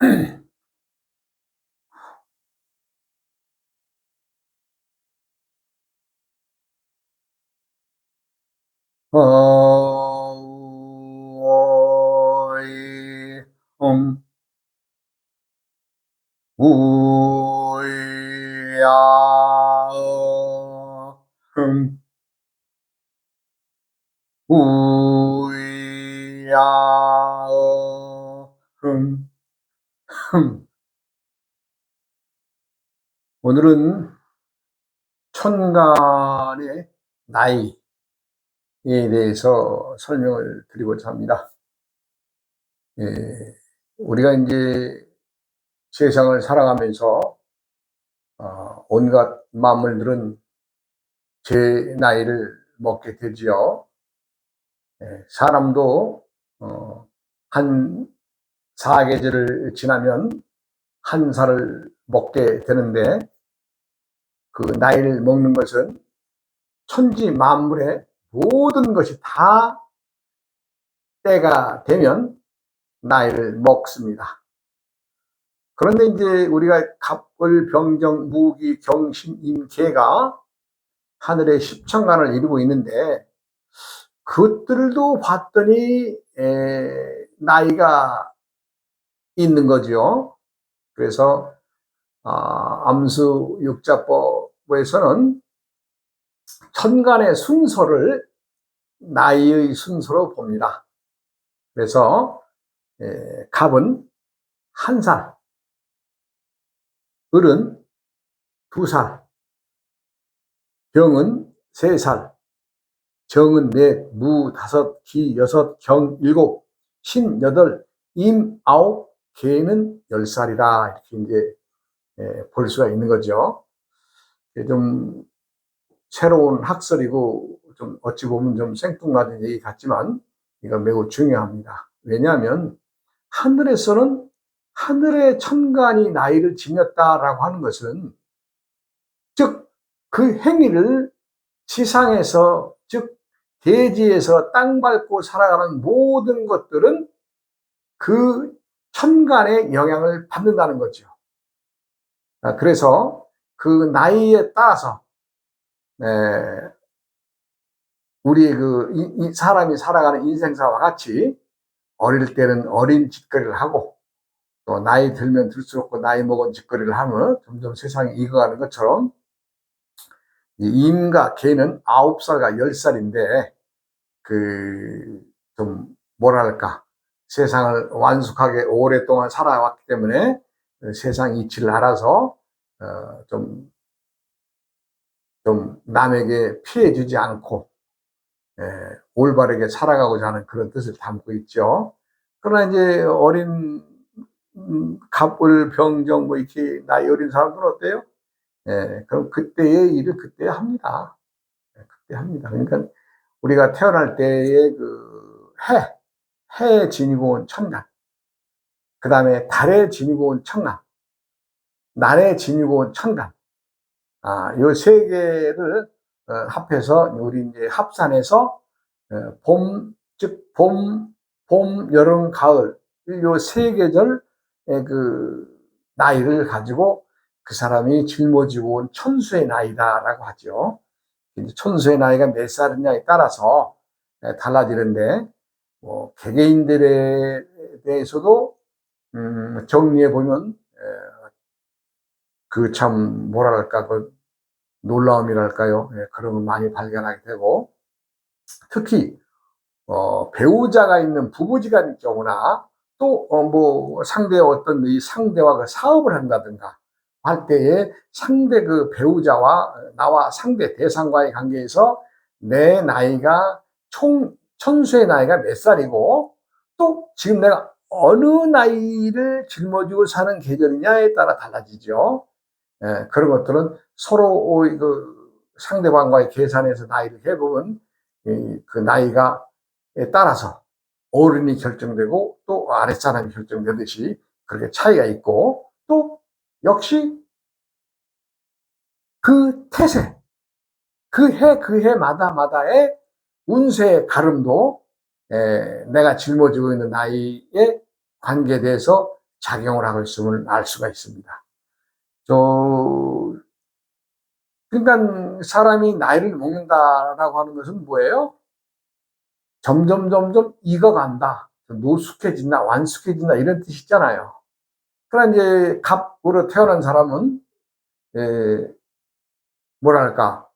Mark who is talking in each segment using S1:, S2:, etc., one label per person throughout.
S1: 어이, 우야, 우야, 흠, 흠. 오늘은 천간의 나이에 대해서 설명을 드리고자 합니다. 예, 우리가 이제 세상을 살아가면서 온갖 만물들은 제 나이를 먹게 되지요. 사람도 한 사계절을 지나면 한 살을 먹게 되는데, 그 나이를 먹는 것은 천지 만물의 모든 것이 다 때가 되면 나이를 먹습니다. 그런데 이제 우리가 갑을, 병정, 무기, 경신, 임계가 하늘의 십천간을 이루고 있는데, 그것들도 봤더니 나이가 있는 거죠. 그래서 암수육자법에서는 천간의 순서를 나이의 순서로 봅니다. 그래서 갑은 1살, 을은 2살, 병은 3살, 정은 4, 무 5, 기 6, 경 7, 신 8, 임 9, 개는 10살이다. 이렇게 이제 볼 수가 있는 거죠. 좀 새로운 학설이고, 좀 어찌 보면 좀 생뚱맞은 얘기 같지만 이건 매우 중요합니다. 왜냐하면 하늘에서는, 하늘의 천간이 나이를 지녔다라고 하는 것은, 즉 그 행위를 지상에서, 즉 대지에서 땅 밟고 살아가는 모든 것들은 그 천간의 영향을 받는다는 거죠. 그래서 그 나이에 따라서 우리 사람이 살아가는 인생사와 같이, 어릴 때는 어린 짓거리를 하고, 또 나이 들면 들수록 그 나이 먹은 짓거리를 하면 점점 세상이 익어가는 것처럼, 임과 개는 9살과 10살인데, 좀 뭐랄까, 세상을 완숙하게 오랫동안 살아왔기 때문에 세상 이치를 알아서 좀 남에게 피해 주지 않고 올바르게 살아가고자 하는 그런 뜻을 담고 있죠. 그러나 이제 어린 갑을, 병정 뭐 이렇게 나이 어린 사람들은 어때요? 그럼 그때의 일을 그때 합니다. 그때 합니다. 그러니까 우리가 태어날 때의 해에 지니고 온 천간, 그 다음에 달에 지니고 온 천간, 날에 지니고 온 천간, 요 세 개를 합해서 우리 이제 합산해서 봄, 여름, 가을, 요 세 계절의 그 나이를 가지고 그 사람이 짊어지고 온 천수의 나이다라고 하죠. 천수의 나이가 몇 살이냐에 따라서 달라지는데, 개개인들에 대해서도 정리해 보면 그 참 뭐랄까, 그 놀라움이랄까요? 그런 걸 많이 발견하게 되고, 특히 배우자가 있는 부부지간의 경우나, 또 상대와 어떤 이 상대와 그 사업을 한다든가 할 때에 상대 그 배우자와 나와 상대 대상과의 관계에서 내 나이가 총 천수의 나이가 몇 살이고, 또 지금 내가 어느 나이를 짊어지고 사는 계절이냐에 따라 달라지죠. 그런 것들은 서로 그 상대방과의 계산해서 나이를 해보면 그 나이가에 따라서 어른이 결정되고 또 아랫사람이 결정되듯이 그렇게 차이가 있고, 또 역시 그 태세, 그 해마다의 운세의 가름도 내가 짊어지고 있는 나이에 관계돼서 작용을 하고 있음을 알 수가 있습니다. 그러니까 사람이 나이를 먹는다라고 하는 것은 뭐예요? 점점 익어간다, 노숙해진다, 완숙해진다, 이런 뜻이 있잖아요. 그러나 이제 갑으로 태어난 사람은 뭐랄까,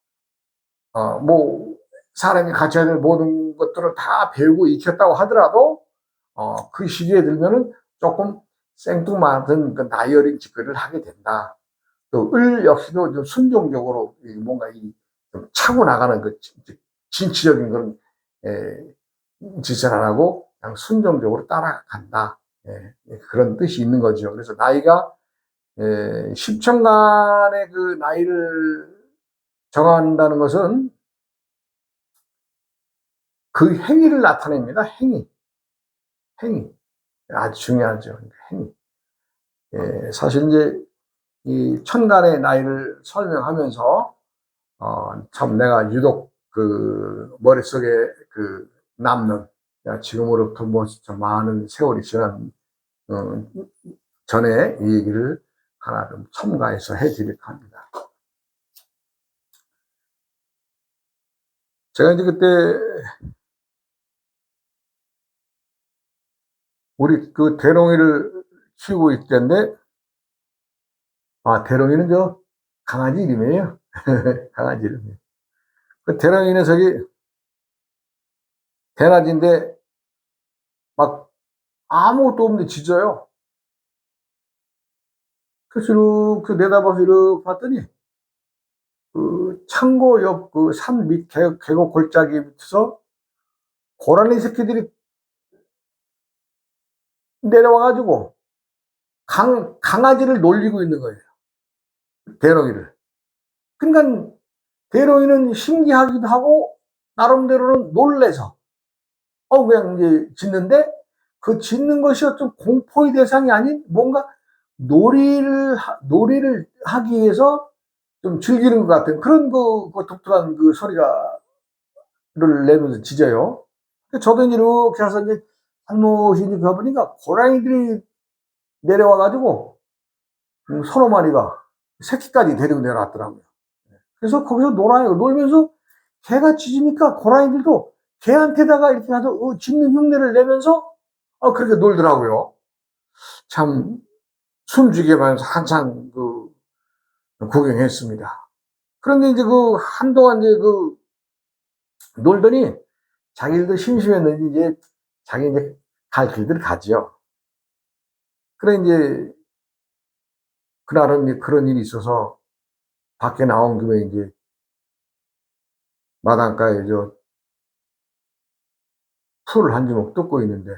S1: 뭐 사람이 갖춰야 될 모든 것들을 다 배우고 익혔다고 하더라도 그 시기에 들면은 조금 생뚱맞은 그 나이 어린 짓거리를 하게 된다. 또 을 역시도 좀 순종적으로 뭔가 좀 차고 나가는 그 진취적인 그런 짓을 안 하고 그냥 순종적으로 따라간다. 그런 뜻이 있는 거죠. 그래서 나이가 10천간의 그 나이를 정한다는 것은 그 행위를 나타냅니다. 행위. 아주 중요하죠. 행위. 사실 이제 이 천간의 나이를 설명하면서 참 내가 유독 그 머릿속에 그 남는, 지금으로부터 뭐 좀 많은 세월이 지난 전에 이 얘기를 하나 좀 첨가해서 해드릴까 합니다. 제가 이제 그때 우리 그 대롱이를 키우고 있던데, 대롱이는 저 강아지 이름이에요. 강아지 이름이에요. 그 대롱이는 저기 대낮인데 막 아무것도 없는데 짖어요. 그래서 이렇게 내다봐서 이렇게 봤더니 그 창고 옆 그 산 밑 계곡 골짜기 밑에서 고라니 새끼들이 내려와가지고 강아지를 놀리고 있는 거예요. 대롱이를. 그러니까 대롱이는 신기하기도 하고 나름대로는 놀래서 그냥 이제 짖는데, 그 짖는 것이 어떤 공포의 대상이 아닌 뭔가 놀이를 하기 위해서 좀 즐기는 것 같은 그런 그 독특한 그 소리가 를 내면서 짖어요. 저도 이렇게 해서 이제 살못이 가보니까 고라니들이 내려와가지고 서너 마리가 새끼까지 데리고 내려왔더라고요. 그래서 거기서 놀아요. 놀면서 개가 짖으니까 고라니들도 개한테다가 이렇게 가서 짖는 흉내를 내면서 그렇게 놀더라고요. 참 숨죽이게 하면서 한참 그 구경했습니다. 그런데 이제 그 한동안 이제 그 놀더니 자기들도 심심했는지 이제 자기 이제 갈 길들 가지요. 그래 이제 그날은 이제 그런 일이 있어서 밖에 나온 김에 이제 마당가에 저 풀을 한 주먹 뜯고 있는데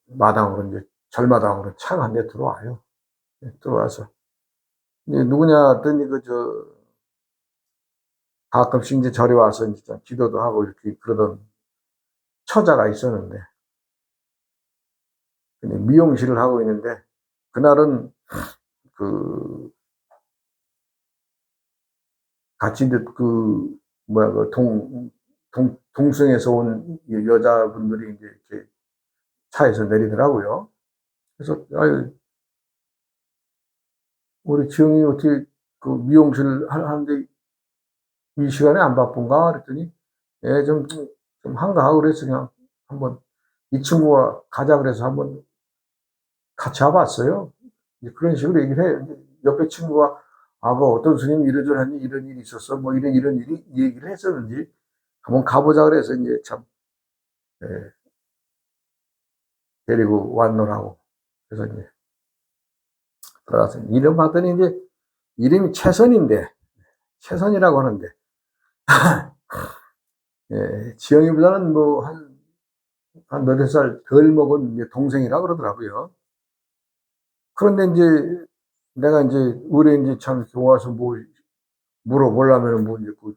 S1: 마당으로 이제 절마당으로 차가 한 대 들어와요. 들어와서 이제 누구냐 했더니 가끔씩 이제 절에 와서 이제 기도도 하고 이렇게 그러던 처자가 있었는데, 미용실을 하고 있는데 그날은 그 같이 이제 그 뭐야 그 동성에서 온 여자분들이 이제 이렇게 차에서 내리더라고요. 그래서 아유, 우리 지영이 어떻게 그 미용실 하는데 이 시간에 안 바쁜가 그랬더니 좀 한가하고 그래서 그냥 한번 이 친구가 가자 그래서 한번 같이 와봤어요. 그런 식으로 얘기를 해요. 옆에 친구가 그 어떤 스님 이러저러니 이런 일이 있었어 뭐 이런 일이 얘기를 했었는지 한번 가보자 그래서 이제 참 데리고 왔노라고. 그래서 이제 들어가서 이름 봤더니 이제 이름이 최선이라고 하는데 지영이보다는 뭐 한 너댓 살 덜 먹은 이제 동생이라 그러더라고요. 그런데 이제 내가 이제 의뢰 이제 참 와서 뭐 물어보려면 뭐 이제 그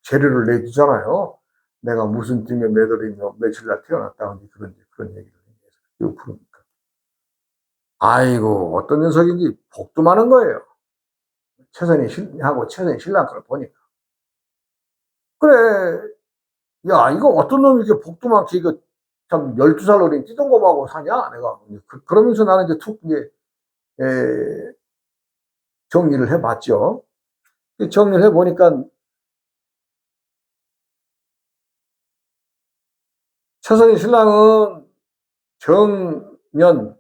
S1: 재료를 내주잖아요. 내가 무슨 팀에 매달리며 며칠 날 태어났다 그런 얘기를 해서 그러니까 아이고 어떤 녀석인지 복도 많은 거예요. 최선희 신랑 걸 보니까 그래 야 이거 어떤 놈이 이렇게 복도 많게 이거 참 12살 어린 띠동갑하고 사냐? 내가. 그러면서 나는 이제 툭 이제 정리를 해봤죠. 정리를 해보니까 최선희 신랑은 정년,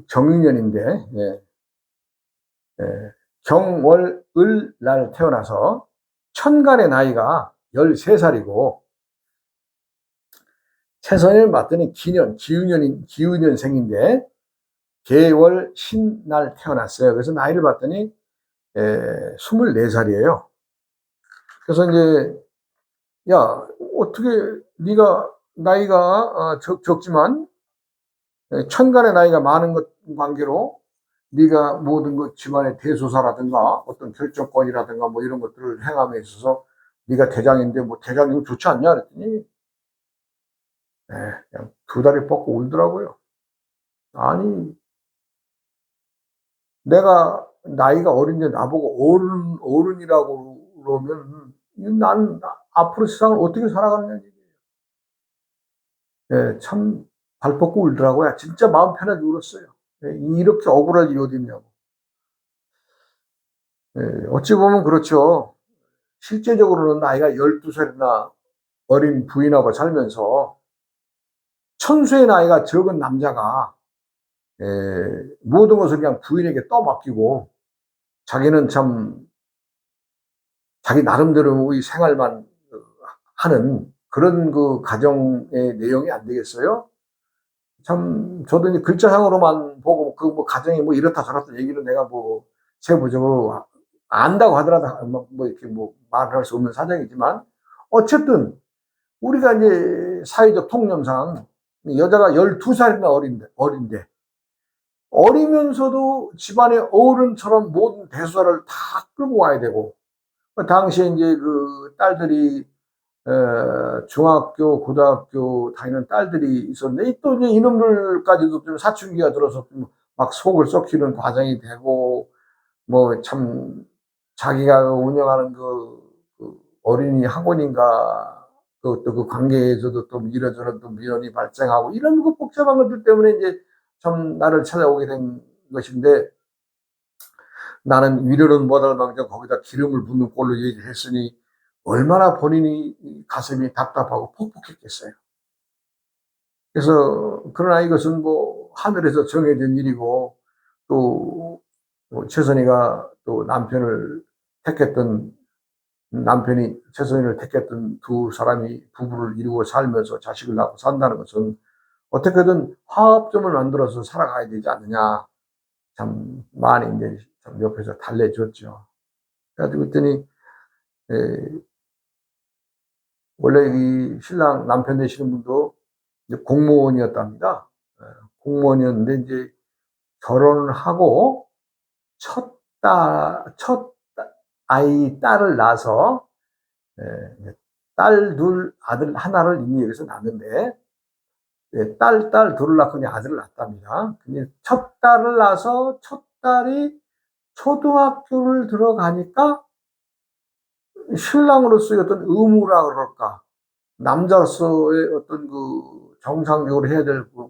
S1: 정년인데, 경월을 날 태어나서 천간의 나이가 13살이고, 최선희를 봤더니 기우년생인데, 개월 신날 태어났어요. 그래서 나이를 봤더니 24살이에요. 그래서 이제 야, 어떻게 네가 나이가 적지만 천간의 나이가 많은 것 관계로 네가 모든 것 집안의 대소사라든가 어떤 결정권이라든가 뭐 이런 것들을 행함에 있어서 네가 대장인데 뭐 대장이면 좋지 않냐 그랬더니 그냥 두 다리 뻗고 울더라고요. 아니 내가 나이가 어린데 나보고 어른이라고 그러면 난 앞으로 세상을 어떻게 살아가느냐 참 발 뻗고 울더라고요. 진짜 마음 편하게 울었어요. 이렇게 억울할 일이 어디 있냐고. 어찌 보면 그렇죠. 실제적으로는 나이가 12살이나 어린 부인하고 살면서 천수의 나이가 적은 남자가 모든 것을 그냥 부인에게 떠맡기고 자기는 참 자기 나름대로의 생활만 하는 그런 그 가정의 내용이 안 되겠어요? 참 저도 이제 글자상으로만 보고 그 뭐 가정이 뭐 이렇다 저렇다 얘기를 내가 뭐 세부적으로 안다고 하더라도 뭐 이렇게 뭐 말을 할 수 없는 사정이지만 어쨌든 우리가 이제 사회적 통념상 여자가 12살이나 어린데 어리면서도 집안의 어른처럼 모든 대수사를 다 끌고 와야 되고 그 당시에 이제 그 딸들이 중학교, 고등학교 다니는 딸들이 있었는데 또 이제 이놈들까지도 좀 사춘기가 들어서 좀 막 속을 썩히는 과정이 되고 뭐 참 자기가 운영하는 그 어린이 학원인가 그것도 그 관계에서도 또 이런저런 또 미련이 발생하고 이런 그 복잡한 것들 때문에 이제 참 나를 찾아오게 된 것인데 나는 위로는 못할 망정 거기다 기름을 붓는 꼴로 얘기를 했으니 얼마나 본인이 가슴이 답답하고 퍽퍽했겠어요. 그래서 그러나 이것은 뭐 하늘에서 정해진 일이고 또 최선희가 또 남편이 최선희를 택했던 두 사람이 부부를 이루고 살면서 자식을 낳고 산다는 것은 어떻게든 화합점을 만들어서 살아가야 되지 않느냐. 참 많이 이제 참 옆에서 달래줬죠. 그래가지고 그랬더니 원래 이 신랑 남편 되시는 분도 이제 공무원이었답니다. 공무원이었는데 이제 결혼을 하고 첫 딸을 낳아서 딸 둘, 아들 하나를 이미 여기서 낳는데 딸 둘을 낳고 아들을 낳았답니다. 근데 첫 딸을 낳아서 첫 딸이 초등학교를 들어가니까 신랑으로서의 어떤 의무라 그럴까 남자로서의 어떤 그 정상적으로 해야 될 그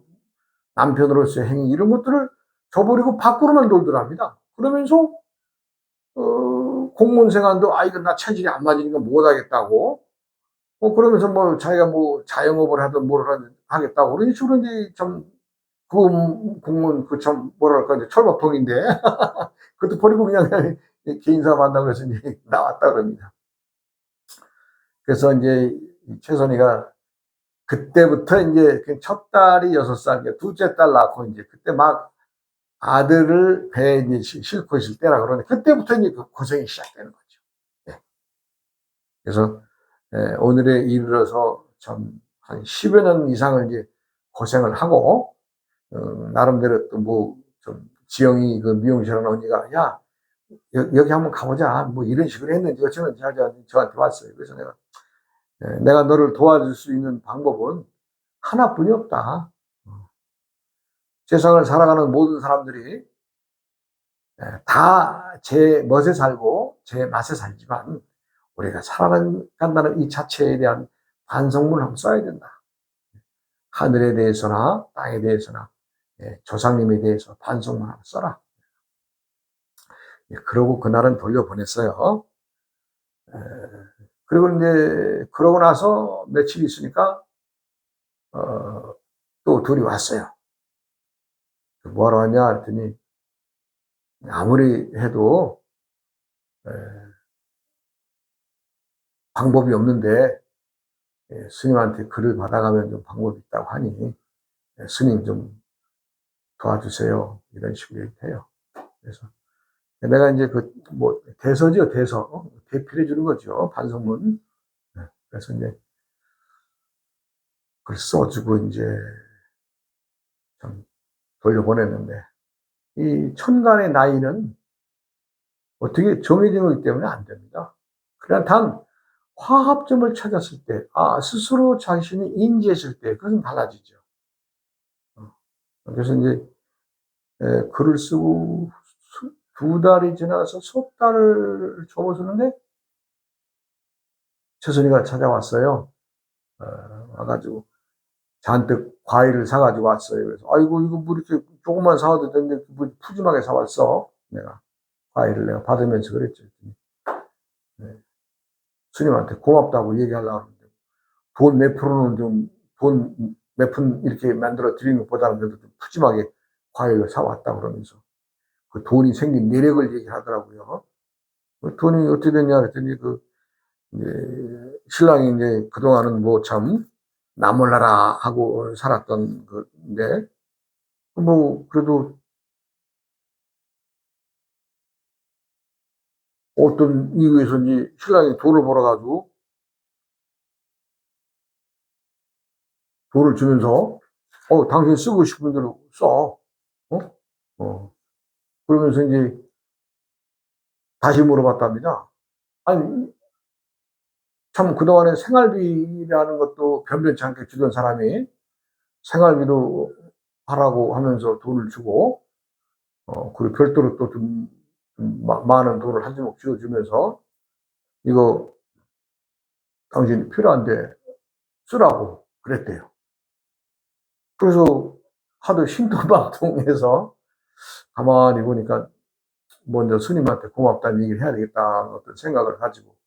S1: 남편으로서의 행위 이런 것들을 저버리고 밖으로만 돌더랍니다. 그러면서 공무원 생활도 이거 나 체질이 안 맞으니까 못 하겠다고 그러면서 뭐 자기가 뭐 자영업을 하든 뭘 하겠다고 그런 식으로 이제 참 그 공무원 그 참 뭐랄까 이제 철밥통인데 그것도 버리고 그냥 개인 사업 한다고 해서 이제 나왔다 그럽니다. 그래서 이제 최선희가 그때부터 이제 첫 딸이 6살, 둘째 딸 낳고 이제 그때 막 아들을 배에 이제 싣고 있을 때라 그러는데 그때부터 이제 그 고생이 시작되는 거죠. 예. 그래서 오늘에 이르러서 참 한 10여 년 이상을 이제 고생을 하고 나름대로 또 뭐 좀 지영이 그 미용실 하는 언니가 야 여기 한번 가보자 뭐 이런 식으로 했는지 어쩌는지 저한테 왔어요. 그래서 내가 너를 도와줄 수 있는 방법은 하나뿐이 없다. 세상을 살아가는 모든 사람들이 다 제 멋에 살고 제 맛에 살지만 우리가 살아간다는 이 자체에 대한 반성문을 한번 써야 된다. 하늘에 대해서나 땅에 대해서나 조상님에 대해서 반성만 하고 써라. 그러고 그날은 돌려보냈어요. 그리고 이제 그러고 나서 며칠 있으니까 또 둘이 왔어요. 뭐하러 왔냐 했더니 아무리 해도 방법이 없는데 스님한테 글을 받아가면 좀 방법이 있다고 하니 스님 좀 도와주세요. 이런 식으로 얘기해요. 그래서 내가 이제 뭐 대서죠, 대서. 대필해 주는 거죠, 반성문. 그래서 이제 글 써주고 이제 좀 돌려보냈는데, 이 천간의 나이는 어떻게 정해진 거기 때문에 안 됩니다. 그냥 단 화합점을 찾았을 때, 스스로 자신이 인지했을 때, 그것은 달라지죠. 그래서 이제 글을 쓰고 2달이 지나서 석 달을 접어서는데 최선이가 찾아왔어요. 와가지고 잔뜩 과일을 사가지고 왔어요. 그래서 아이고 이거 뭐 이렇게 조금만 사와도 되는데 뭐 푸짐하게 사왔어. 내가 과일을 내가 받으면서 그랬죠. 스님한테 고맙다고 얘기하려고 하는데 돈 몇 프로는 돈 몇 푼 이렇게 만들어 드리는 것보다는 그래도 좀 푸짐하게 과일을 사왔다 그러면서 그 돈이 생긴 내력을 얘기하더라고요. 그 돈이 어떻게 됐냐 그랬더니 이제 신랑이 이제 그동안은 뭐 참 나 몰라라 하고 살았던 건데 뭐 그래도 어떤 이유에서인지 신랑이 돈을 벌어가지고 돈을 주면서 당신 쓰고 싶은 대로 써. 어? 그러면서 이제 다시 물어봤답니다. 아니 참 그동안에 생활비라는 것도 변변치 않게 주던 사람이 생활비도 하라고 하면서 돈을 주고 그리고 별도로 또 좀 많은 돈을 한 주먹 쥐어주면서 이거 당신 필요한데 쓰라고 그랬대요. 그래서 하도 신통방통해서 가만히 보니까 먼저 스님한테 고맙다는 얘기를 해야 되겠다는 어떤 생각을 가지고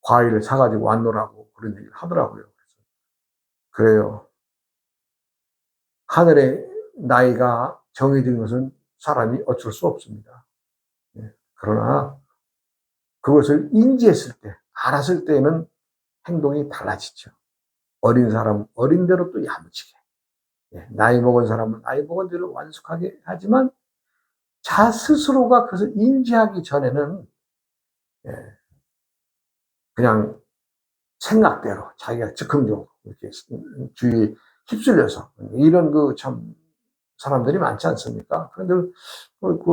S1: 과일을 사가지고 왔노라고 그런 얘기를 하더라고요. 그래요. 하늘의 나이가 정해진 것은 사람이 어쩔 수 없습니다. 그러나 그것을 인지했을 때, 알았을 때는 행동이 달라지죠. 어린 사람은 어린 대로 또 야무지게, 나이 먹은 사람은 나이 먹은 대로 완숙하게 하지만 자 스스로가 그것을 인지하기 전에는 그냥 생각대로 자기가 즉흥적으로 이렇게 주위에 휩쓸려서 이런 참 사람들이 많지 않습니까? 그런데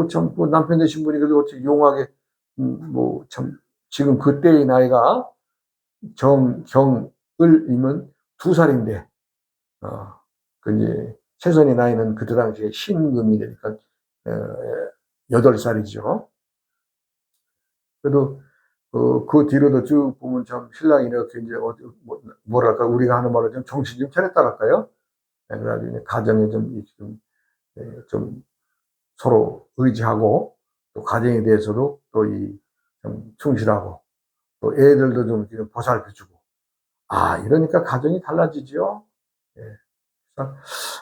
S1: 참 남편 되신 분이 그래도 어떻게 용하게 뭐 참 지금 그때의 나이가 정경을이면 2살인데 이제 최선의 나이는 그때 당시에 신금이 되니까 8살이죠. 그래도 그 뒤로도 쭉 보면 참 신랑이 이렇게 이제 뭐랄까 우리가 하는 말로 좀 정신 좀 차렸다랄까요? 그래가지고 가정에 좀 서로 의지하고 또 가정에 대해서도 또 좀 충실하고 또 애들도 좀 보살펴주고 이러니까 가정이 달라지죠. 예. 그래서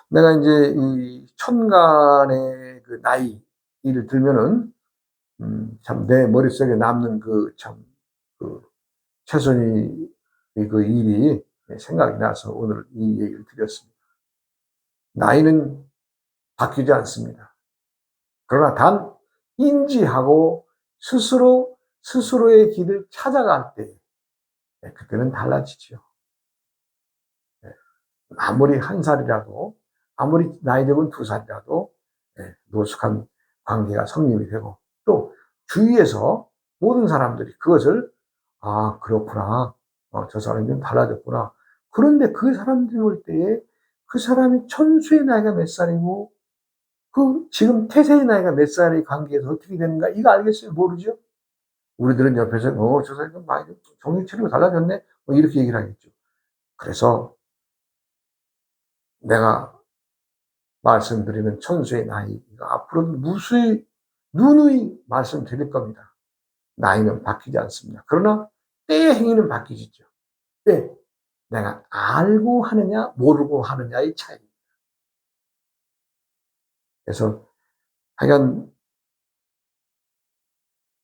S1: 내가 이제 이 천간의 그 나이를 들면은 참 내 머릿속에 남는 최선희 그 일이 생각이 나서 오늘 이 얘기를 드렸습니다. 나이는 바뀌지 않습니다. 그러나 단 인지하고 스스로의 길을 찾아갈 때 그때는 달라지죠. 아무리 1살이라도 아무리 나이 적은 2살이라도 노숙한 관계가 성립이 되고 또 주위에서 모든 사람들이 그것을 그렇구나. 저 사람이 좀 달라졌구나. 그런데 그 사람들이 올 때에 그 사람이 천수의 나이가 몇 살이고 지금 태세의 나이가 몇 살의 관계에서 어떻게 되는가 이거 알겠어요? 모르죠? 우리들은 옆에서 저 사람이 좀 많이 정신 차리고 달라졌네? 뭐 이렇게 얘기를 하겠죠. 그래서 내가 말씀드리는 천수의 나이가 앞으로도 누누이 말씀드릴 겁니다. 나이는 바뀌지 않습니다. 그러나 때의 행위는 바뀌시죠. 왜? 내가 알고 하느냐 모르고 하느냐의 차이입니다. 그래서 하여간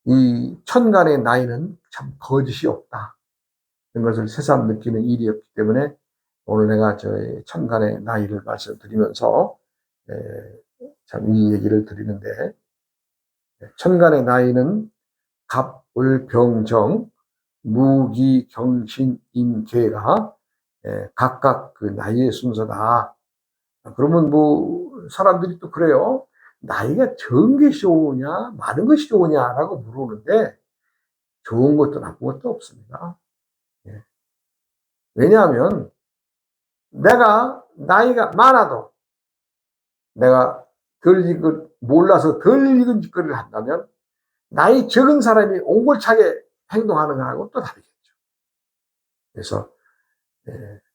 S1: 이 천간의 나이는 참 거짓이 없다. 이런 것을 새삼 느끼는 일이었기 때문에 오늘 내가 저의 천간의 나이를 말씀드리면서 참 이 얘기를 드리는데, 천간의 나이는 갑을병정 무기경신임계가 각각 그 나이의 순서다. 그러면 뭐 사람들이 또 그래요. 나이가 적은 것이 좋으냐 많은 것이 좋으냐라고 물어보는데 좋은 것도 나쁜 것도 없습니다. 왜냐하면 내가 나이가 많아도 내가 몰라서 덜 익은 짓거리를 한다면 나이 적은 사람이 옹골차게 행동하는 거하고 또 다르겠죠. 그래서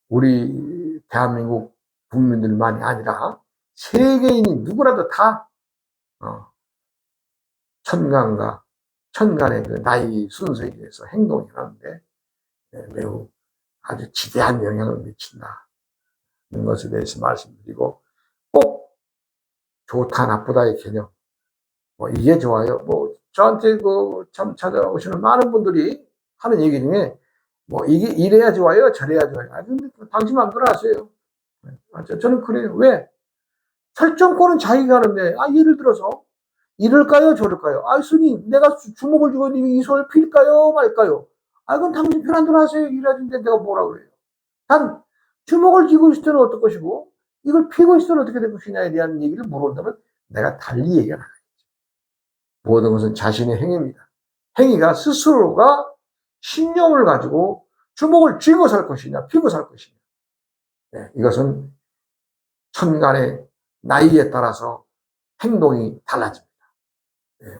S1: 우리 대한민국 국민들만이 아니라 세계인이 누구라도 다 천간의 그 나이 순서에 대해서 행동이 하는데 매우 아주 지대한 영향을 미친다. 이런 것에 대해서 말씀드리고, 꼭 좋다 나쁘다의 개념, 뭐 이게 좋아요. 뭐 저한테 참 찾아오시는 많은 분들이 하는 얘기 중에 뭐 이게 이래야 좋아요, 저래야 좋아요. 근데 당신 마음대로 하세요. 저는 그래요. 왜? 결정권은 자기가 하는데, 예를 들어서 이럴까요, 저럴까요? 스님, 내가 주먹을 쥐고 이 손을 필까요, 말까요? 그건 당신 편한 대로 하세요. 이라는데 내가 뭐라 그래요? 단 주먹을 쥐고 있을 때는 어떨 것이고 이걸 피고 있을 때는 어떻게 될 것이냐에 대한 얘기를 물어본다면 내가 달리 얘기를 하겠죠. 모든 것은 자신의 행위입니다. 행위가 스스로가 신념을 가지고 주먹을 쥐고 살 것이냐 피고 살 것이냐, 이것은 천간의 나이에 따라서 행동이 달라집니다.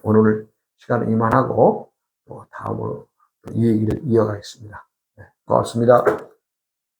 S1: 오늘 시간은 이만하고 또 다음으로 이 얘기를 이어가겠습니다. 고맙습니다.